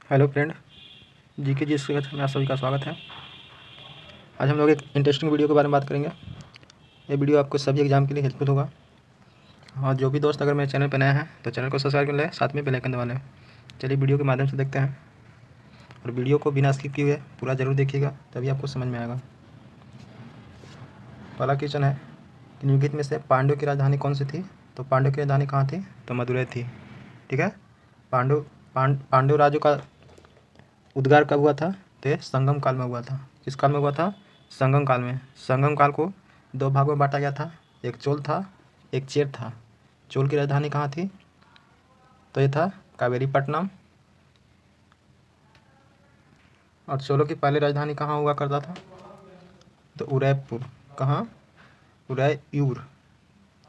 Hello friend, GK जी इसके में आप सभी का स्वागत है। आज हम लोग एक इंटरेस्टिंग वीडियो के बारे में बात करेंगे। ये वीडियो आपको सभी एग्जाम के लिए हेल्पफुल होगा। और जो भी दोस्त अगर मेरे चैनल पर नया है तो चैनल को सब्सक्राइब कर लें, साथ में बेल आइकन दबा लें। चलिए वीडियो के माध्यम से देखते हैं, और वीडियो को बिना स्किप किए पूरा ज़रूर देखिएगा, तभी आपको समझ में आएगा। पहला क्वेश्चन है कि निम्नलिखित में से पांडव की राजधानी कौन सी थी? तो पांडव की राजधानी कहाँ थी? तो मदुरै थी। ठीक है। पांडव राज्यों का उद्गार कब हुआ था? तो ये संगम काल में हुआ था। किस काल में हुआ था? संगम काल में। संगम काल को दो भागों में बांटा गया था, एक चोल था, एक चेर था। चोल की राजधानी कहाँ थी? तो ये था कावेरीपट्टनम। और चोलों की पहली राजधानी कहाँ हुआ करता था? तो उदयपुर। कहाँ? उदयपुर।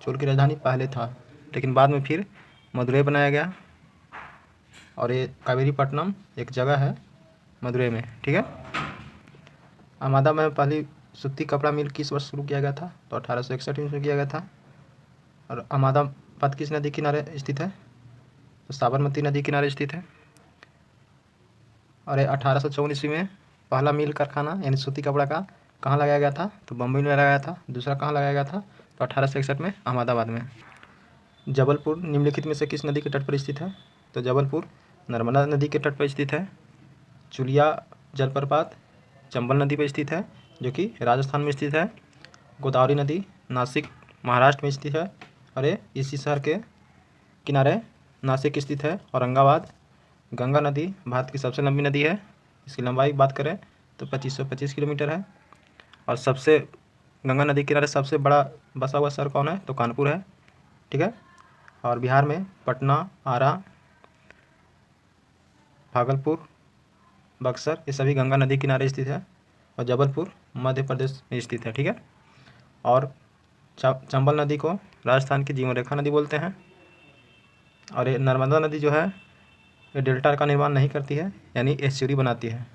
चोल की राजधानी पहले था, लेकिन बाद में फिर मदुरै बनाया गया। और ये कावेरीपट्टनम एक जगह है मदुरै में। ठीक है। अहमदाबाद में पहली सूती कपड़ा मिल किस वर्ष शुरू किया गया था? तो 1861 में शुरू किया गया था। और अहमदाबाद किस नदी किनारे स्थित है? तो साबरमती नदी किनारे स्थित है। और 1854 ईस्वी में पहला मिल कारखाना यानी सूती कपड़ा का कहाँ लगाया गया था? तो बम्बई में लगाया था। दूसरा कहाँ लगाया गया था? तो 1861 में अहमदाबाद में। जबलपुर निम्नलिखित में से किस नदी के तट पर स्थित है? तो जबलपुर नर्मदा नदी के तट पर स्थित है। चुलिया जलप्रपात चंबल नदी पर स्थित है, जो कि राजस्थान में स्थित है। गोदावरी नदी नासिक महाराष्ट्र में स्थित है। और ये इसी शहर के किनारे नासिक स्थित है। औरंगाबाद। गंगा नदी भारत की सबसे लंबी नदी है। इसकी लंबाई की बात करें तो 2525 किलोमीटर है। और सबसे गंगा नदी किनारे सबसे बड़ा बसा हुआ शहर कौन है? तो कानपुर है। ठीक है। और बिहार में पटना, आरा, भागलपुर, बक्सर ये सभी गंगा नदी किनारे स्थित है। और जबलपुर मध्य प्रदेश में स्थित है। ठीक है। और चंबल नदी को राजस्थान की जीवन रेखा नदी बोलते हैं। और ये नर्मदा नदी जो है ये डेल्टा का निर्माण नहीं करती है, यानी एस्चुरी बनाती है।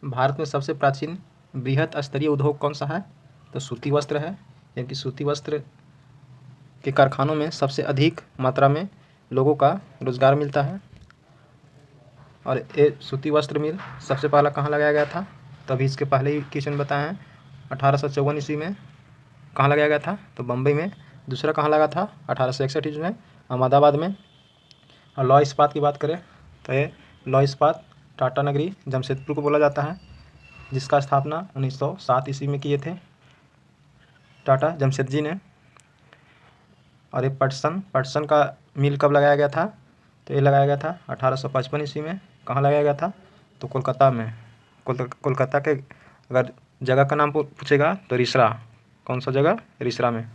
भारत में सबसे प्राचीन बृहत स्तरीय उद्योग कौन सा है? तो सूती वस्त्र है, यानी सूती वस्त्र के कारखानों में सबसे अधिक मात्रा में लोगों का रोजगार मिलता है। और ये सूती वस्त्र मिल सबसे पहला कहाँ लगाया गया था? तो अभी इसके पहले ही क्वेश्चन बताए हैं, 1854 ईस्वी में कहाँ लगाया गया था? तो बम्बई में। दूसरा कहाँ लगा था? 1861 ईस्वी में अहमदाबाद में। और लौह इस्पात की बात करें तो ये लौह इस्पात टाटा नगरी जमशेदपुर को बोला जाता है, जिसका स्थापना 1907 ईस्वी में किए थे टाटा जमशेद जी ने। और ये पटसन का मिल कब लगाया गया था? तो ये लगाया गया था 1855 ईस्वी में। कहाँ लगाया गया था? तो कोलकाता में। कोलकाता के अगर जगह का नाम पूछेगा तो रिसरा। कौन सा जगह? रिसरा में।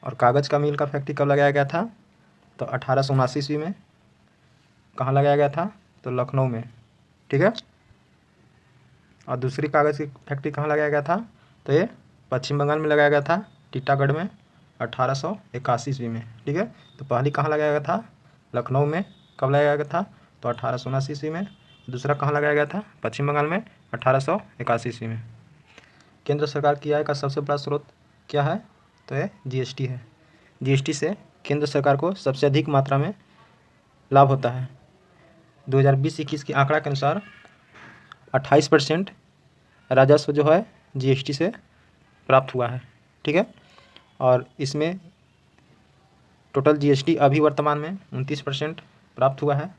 और कागज़ का मिल का फैक्ट्री कब लगाया गया था? तो 1879 ईस्वी में। कहाँ लगाया गया था? तो लखनऊ में। ठीक है। और दूसरी कागज़ की फैक्ट्री कहाँ लगाया गया था? तो ये पश्चिम बंगाल में लगाया गया था, टीटागढ़ में, 1881 ईस्वी में। ठीक है। तो पहली कहाँ लगाया गया था? लखनऊ में। कब लगाया गया था? तो 1879 ईस्वी में। दूसरा कहाँ लगाया गया था? पश्चिम बंगाल में, 1881 ईस्वी में। केंद्र सरकार की आय का सबसे बड़ा स्रोत क्या है? तो ये जीएसटी है। जीएसटी से केंद्र सरकार को सबसे अधिक मात्रा में लाभ होता है। 2020-21 के आंकड़ा के अनुसार 28% राजस्व जो है जीएसटी से प्राप्त हुआ है। ठीक है। और इसमें टोटल जीएसटी अभी वर्तमान में 29% प्राप्त हुआ है।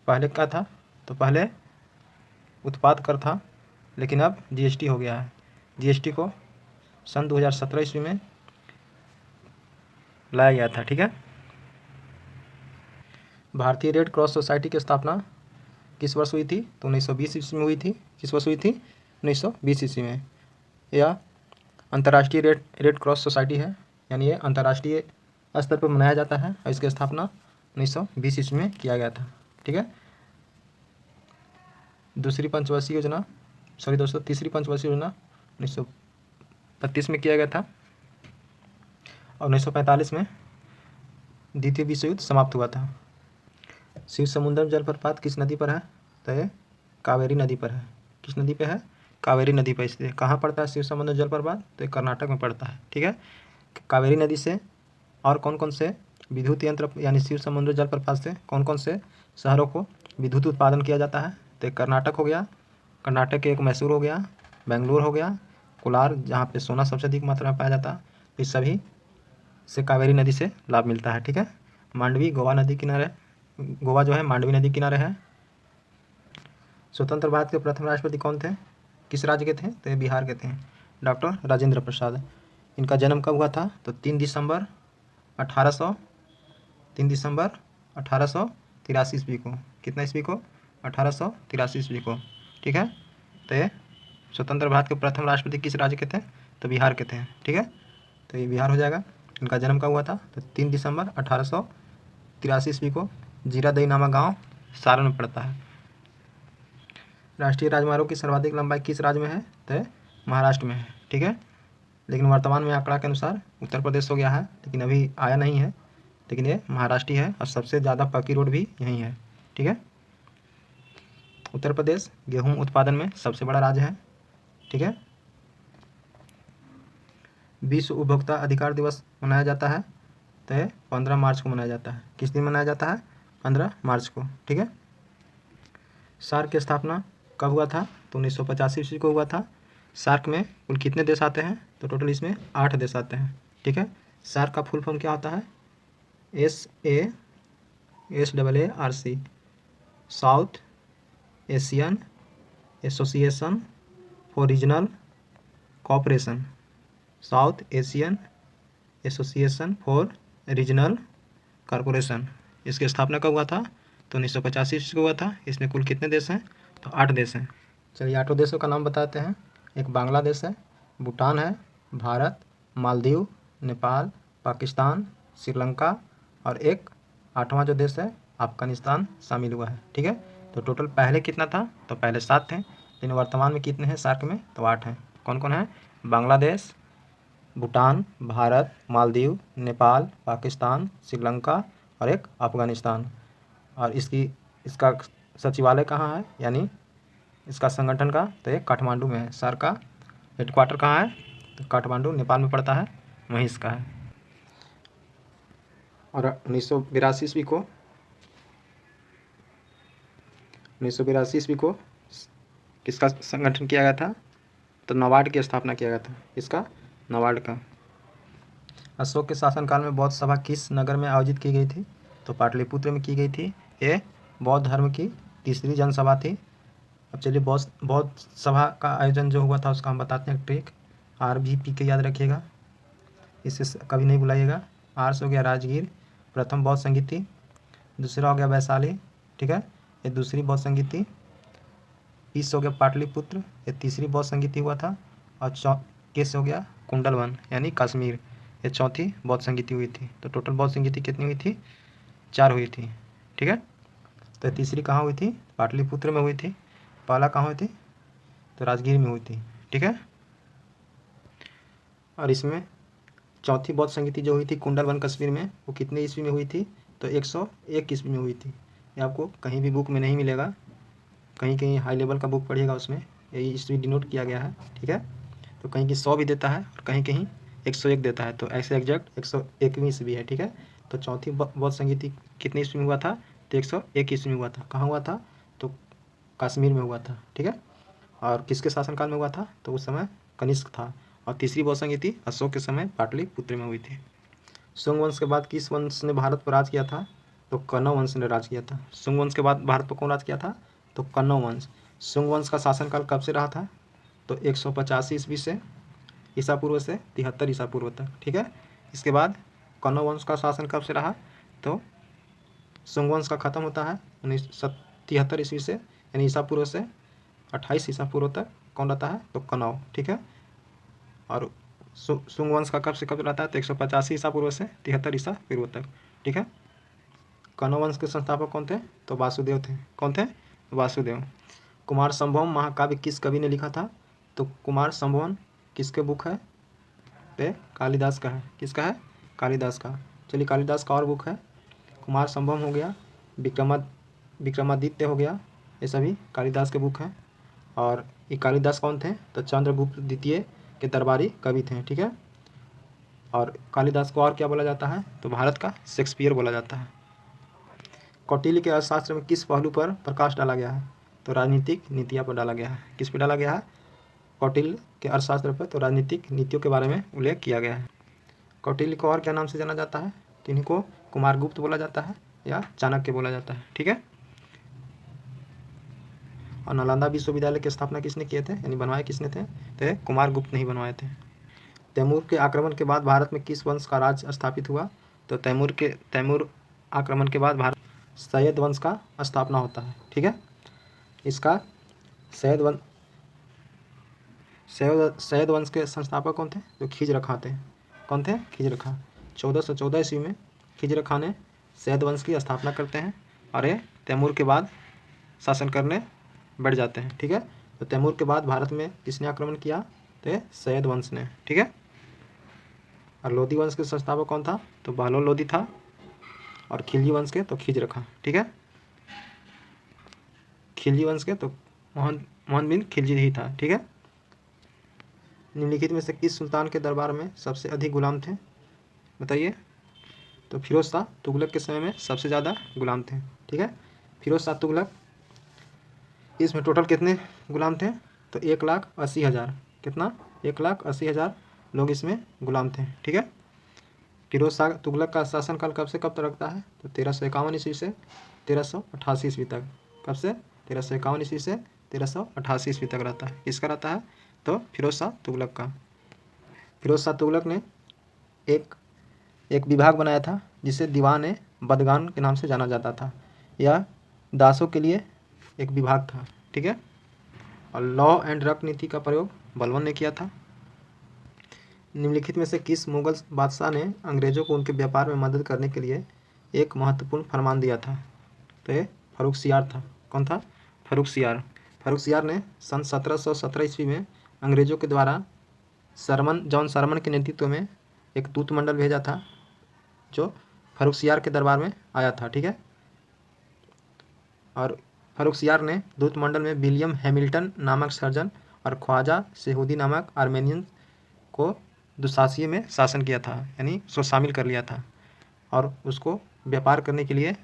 पहले क्या था? तो पहले उत्पाद कर था, लेकिन अब जीएसटी हो गया है। जीएसटी को सन 2017 ईस्वी में लाया गया था। ठीक है। भारतीय रेड क्रॉस सोसाइटी की स्थापना किस वर्ष हुई थी? तो 1920 ईस्वी में हुई थी। किस वर्ष हुई थी? 1920 ईस्वी में। यह अंतर्राष्ट्रीय रेड क्रॉस सोसाइटी है, यानी ये अंतर्राष्ट्रीय स्तर पर मनाया जाता है। और इसकी स्थापना 1920 ईस्वी में किया गया था। ठीक है। तीसरी पंचवर्षीय योजना 1932 में किया गया था। और 1945 में द्वितीय विश्व युद्ध समाप्त हुआ था। शिव समुद्रम जलप्रपात किस नदी पर है? तो ये कावेरी नदी पर है। किस नदी पे है? कावेरी नदी पर स्थित है। कहाँ पड़ता है शिव समुद्र जलप्रपात? तो ये कर्नाटक में पड़ता है। ठीक है। कावेरी नदी से और कौन कौन से विद्युत यंत्र यानी शिव समुद्र जल प्रपात से कौन कौन से शहरों को विद्युत उत्पादन किया जाता है? तो कर्नाटक हो गया, कर्नाटक के एक मैसूर हो गया, बेंगलुरु हो गया, कोलार जहाँ पे सोना सबसे अधिक मात्रा में पाया जाता है। इस सभी से कावेरी नदी से लाभ मिलता है। ठीक है। मांडवी गोवा नदी किनारे, गोवा जो है मांडवी नदी किनारे है। स्वतंत्र भारत के प्रथम राष्ट्रपति कौन थे? किस राज्य के थे? तो ये बिहार के थे, डॉक्टर राजेंद्र प्रसाद। इनका जन्म कब हुआ था? तो 3 दिसंबर 1883 ईस्वी को। कितना ईस्वी को? 1883 ईस्वी को। ठीक है। तो ये स्वतंत्र भारत के प्रथम राष्ट्रपति किस राज्य के थे? तो बिहार के थे। ठीक है। तो ये बिहार हो जाएगा। इनका जन्म कब हुआ था? तो 3 दिसंबर 1883 ईस्वी को। जीरादई नामक गाँव सारण में पड़ता है। राष्ट्रीय राजमार्गों की सर्वाधिक लंबाई किस राज्य में है? तो महाराष्ट्र में है। ठीक है। लेकिन वर्तमान में आंकड़ा के अनुसार उत्तर प्रदेश हो गया है, लेकिन अभी आया नहीं है, लेकिन ये महाराष्ट्र ही है और सबसे ज़्यादा पक्की रोड भी यहीं है। ठीक है। उत्तर प्रदेश गेहूं उत्पादन में सबसे बड़ा राज्य है। ठीक है। विश्व उपभोक्ता अधिकार दिवस मनाया जाता है तो 15 मार्च को मनाया जाता है। किस दिन मनाया जाता है? 15 मार्च को। ठीक है। सार्क की स्थापना कब हुआ था? तो 1985 ईस्वी को हुआ था। सार्क में कुल कितने देश आते हैं? तो टोटल इसमें 8 देश आते हैं। ठीक है। सार्क का फुल फॉर्म क्या होता है? SAARC, south Asian association for regional cooperation. South Asian association for regional corporation. इसकी स्थापना कब हुआ था? तो 1985 ईस्वी को हुआ था। इसमें कुल कितने देश हैं? तो 8 देश हैं। चलिए 8 देशों का नाम बताते हैं। एक बांग्लादेश है, भूटान है, भारत, मालदीव, नेपाल, पाकिस्तान, श्रीलंका और एक 8वां जो देश है अफगानिस्तान शामिल हुआ है। ठीक है। तो टोटल पहले कितना था? तो पहले 7 थे, लेकिन वर्तमान में कितने हैं सार्क में? तो 8 हैं। कौन कौन है? बांग्लादेश, भूटान, भारत, मालदीव, नेपाल, पाकिस्तान, श्रीलंका और एक अफगानिस्तान। और इसका सचिवालय कहाँ है, यानी इसका संगठन का? तो ये काठमांडू में है। सार्क का हेडक्वार्टर कहाँ है? तो काठमांडू नेपाल में पड़ता है, वहीं इसका है। और 1982 ईस्वी को किसका संगठन किया गया था? तो नाबार्ड की स्थापना किया गया था। इसका? नाबार्ड का। अशोक के शासनकाल में बौद्ध सभा किस नगर में आयोजित की गई थी? तो पाटलिपुत्र में की गई थी। ये बौद्ध धर्म की तीसरी जनसभा थी। अब चलिए बौद्ध सभा का आयोजन जो हुआ था उसका हम बताते हैं। ट्रिक RBP के याद रखिएगा, इसे कभी नहीं भुलाइएगा। R से हो गया राजगीर, प्रथम बौद्ध संगीति। दूसरा हो गया वैशाली। ठीक है, ये दूसरी बौद्ध संगीति। P से हो गया पाटलिपुत्र, ये तीसरी बौद्ध संगीति हुआ था। और K से हो गया कुंडलवन यानी कश्मीर, ये चौथी बौद्ध संगीति हुई थी। तो टोटल बौद्ध संगीति कितनी हुई थी? 4 हुई थी। ठीक है। तो तीसरी कहाँ हुई थी? पाटलिपुत्र में हुई थी। पहला कहाँ हुई थी? तो राजगीर में हुई थी। ठीक है। और इसमें चौथी बौद्ध संगीति जो हुई थी कुंडलवन कश्मीर में, वो कितने ईस्वी में हुई थी? तो 101 ईस्वी में हुई थी। ये आपको कहीं भी बुक में नहीं मिलेगा, कहीं कहीं हाई लेवल का बुक पढ़िएगा उसमें यही ईस्वी डिनोट किया गया है। ठीक है। तो कहीं की 100 भी देता है और कहीं कहीं 101 देता है, तो ऐसे एग्जैक्ट 101वीं ईस्वी है। ठीक है। तो चौथी बौद्ध संगीति कितने ईस्वी में हुआ था? तो 101 ईस्वी में हुआ था। कहाँ हुआ था? तो कश्मीर में हुआ था। ठीक है। और किसके शासनकाल में हुआ था? तो उस समय कनिष्क था। और तीसरी बौद्ध संगीति अशोक के समय पाटलिपुत्र में हुई थी। सुंग वंश के बाद किस वंश ने भारत पर राज किया था? तो कण्व वंश ने राज किया था। सुंग वंश के बाद भारत पर कौन राज किया था? तो कण्व वंश। सुंग वंश का शासनकाल कब से रहा था? तो 185 ईस्वी से ईसा पूर्व से 73 ईसा पूर्व तक। ठीक है। इसके बाद कण्व वंश का शासन कब से रहा? तो सुंग वंश का खत्म होता है 1973 ईस्वी से, यानी ईसा पूर्व से 28 ईसा पूर्व तक कौन रहता है? तो कण्व। ठीक है। और सुंग वंश का कब से कब रहता है? तो 185 ईसा पूर्व से 73 ईसा पूर्व तक। ठीक है। कण्व वंश के संस्थापक कौन थे? तो वासुदेव थे। कौन थे? वासुदेव। कुमार संभवम महाकाव्य किस कवि ने लिखा था? तो कुमार संभवम किसके बुक है? तो कालिदास का है। किसका है? कालिदास का। चलिए कालिदास का और बुक है, कुमार संभवम हो गया, विक्रमादित्य हो गया, ये सभी कालिदास के बुक हैं। और ये कालिदास कौन थे? तो चंद्रगुप्त द्वितीय के दरबारी कवि थे। ठीक है। और कालिदास को और क्या बोला जाता है, तो भारत का शेक्सपियर बोला जाता है। कौटिल्य के अर्थशास्त्र में किस पहलू पर प्रकाश डाला गया है, तो राजनीतिक नीतियाँ पर डाला गया है। किस पे डाला गया है, कौटिल्य के अर्थशास्त्र पर, तो राजनीतिक नीतियों के बारे में उल्लेख किया गया है। कौटिल्य को और क्या नाम से जाना जाता है, तो इन्हीं को कुमारगुप्त बोला जाता है या चाणक्य बोला जाता है। ठीक है। और नालंदा विश्वविद्यालय की स्थापना किसने किए थे, यानी बनवाए किसने थे, तो कुमारगुप्त ने ही बनवाए थे। तैमूर के आक्रमण के बाद भारत में किस वंश का राज स्थापित हुआ, तो तैमूर आक्रमण के बाद भारत सैयद वंश का स्थापना होता है। ठीक है। इसका सैयद वंश के संस्थापक कौन थे, जो खिजर खां थे। कौन थे, खिजर खां। 1414 ईस्वी में खिजर खां ने सैयद वंश की स्थापना करते हैं और ये तैमूर के बाद शासन करने बढ़ जाते हैं। ठीक है। तो तैमूर के बाद भारत में किसने आक्रमण किया, तो सैयद वंश ने। ठीक है। और लोधी वंश के संस्थापक कौन था, तो बहलोल लोधी था। और खिलजी वंश के तो खिजर खां। ठीक है। खिलजी वंश के तो मोहन बिन खिलजी ही था। ठीक है। निम्नलिखित में से किस सुल्तान के दरबार में सबसे अधिक गुलाम थे, बताइए, तो फिरोज शाह तुगलक के समय में सबसे ज़्यादा गुलाम थे। ठीक है। फिरोज शाह तुगलक, इसमें टोटल कितने गुलाम थे, तो 1,80,000। कितना, 1,80,000 लोग इसमें गुलाम थे। ठीक है। फिरोज शाह तुगलक का शासनकाल कब से कब तक रखता है, तो 1351 ईस्वी से 1388 ईस्वी तक। कब से, 1351 ईस्वी से 1388 ईस्वी तक रहता है। किसका रहता है, तो फिरोज शाह तुगलक का। फिरोज शाह तुगलक ने एक विभाग बनाया था जिसे दीवान बदगान के नाम से जाना जाता था। यह दासों के लिए एक विभाग था। ठीक है। और लॉ एंड रक नीति का प्रयोग बलबन ने किया था। निम्नलिखित में से किस मुगल बादशाह ने अंग्रेजों को उनके व्यापार में मदद करने के लिए एक महत्वपूर्ण फरमान दिया था, तो ये फर्रुखसियार था। कौन था, फर्रुखसियार। फर्रुखसियार ने सन 1717 ईस्वी में अंग्रेजों के द्वारा जॉन सरमन के नेतृत्व में एक दूत मंडल भेजा था जो फर्रुखसियार के दरबार में आया था। ठीक है। और फर्रुखसियार ने दूत मंडल में विलियम हैमिल्टन नामक सर्जन और ख्वाजा सेहूदी नामक आर्मेनियन को दुशासी में शासन किया था, यानी उसको शामिल कर लिया था और उसको व्यापार करने के लिए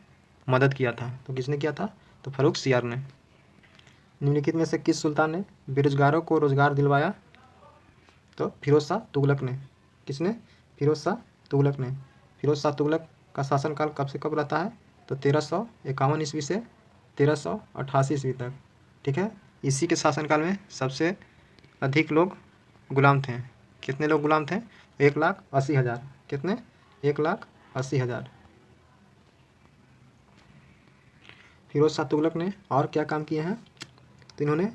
मदद किया था। तो किसने किया था, तो फर्रुखसियार ने। निम्नलिखित में से किस सुल्तान ने बेरोजगारों को रोजगार दिलवाया, तो फिरोज शाह तुगलक ने। किसने, फिरोज शाह तुगलक ने। फिरोज शाह तुगलक का शासनकाल कब से कब रहता है, तो 1351 ईस्वी से 1388 ईस्वी तक। ठीक है। इसी के शासनकाल में सबसे अधिक लोग गुलाम थे। कितने लोग गुलाम थे, 1,80,000। कितने, 1,80,000। फिरोज शाह तुगलक ने और क्या काम किए हैं, तो इन्होंने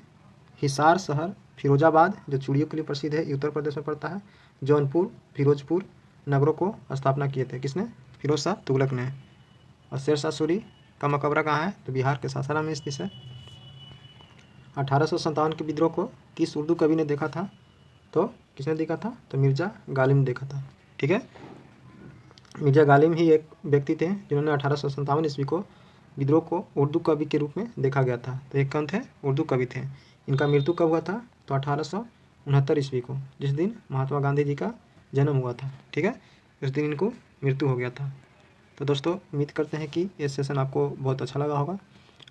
हिसार शहर फिरोजाबाद, जो चूड़ियों के लिए प्रसिद्ध है, उत्तर प्रदेश में पड़ता है, जौनपुर, फिरोजपुर नगरों को स्थापना किए थे। किसने, फिरोज शाह तुगलक ने। और शेरशाह सूरी का मकबरा कहाँ है, तो बिहार के सासाराम में स्थित है। 1857 के विद्रोह को किस उर्दू कवि ने देखा था, तो किसने देखा था, तो मिर्जा गालिब ने देखा था। ठीक है। मिर्जा गालिब ही एक व्यक्ति थे जिन्होंने 1857 ईस्वी को विद्रोह को उर्दू कवि के रूप में देखा गया था। तो एक कौन थे, उर्दू कवि थे। इनका मृत्यु कब हुआ था, तो 1869 ईस्वी को, जिस दिन महात्मा गांधी जी का जन्म हुआ था। ठीक है। उस दिन इनको मृत्यु हो गया था। तो दोस्तों उम्मीद करते हैं कि ये सेशन आपको बहुत अच्छा लगा होगा।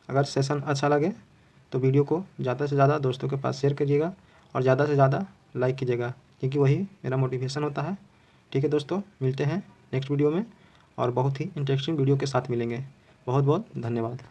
अगर सेशन अच्छा लगे तो वीडियो को ज़्यादा से ज़्यादा दोस्तों के पास शेयर करिएगा और ज़्यादा से ज़्यादा लाइक कीजिएगा, क्योंकि वही मेरा मोटिवेशन होता है। ठीक है दोस्तों, मिलते हैं नेक्स्ट वीडियो में और बहुत ही इंटरेस्टिंग वीडियो के साथ मिलेंगे। बहुत बहुत धन्यवाद।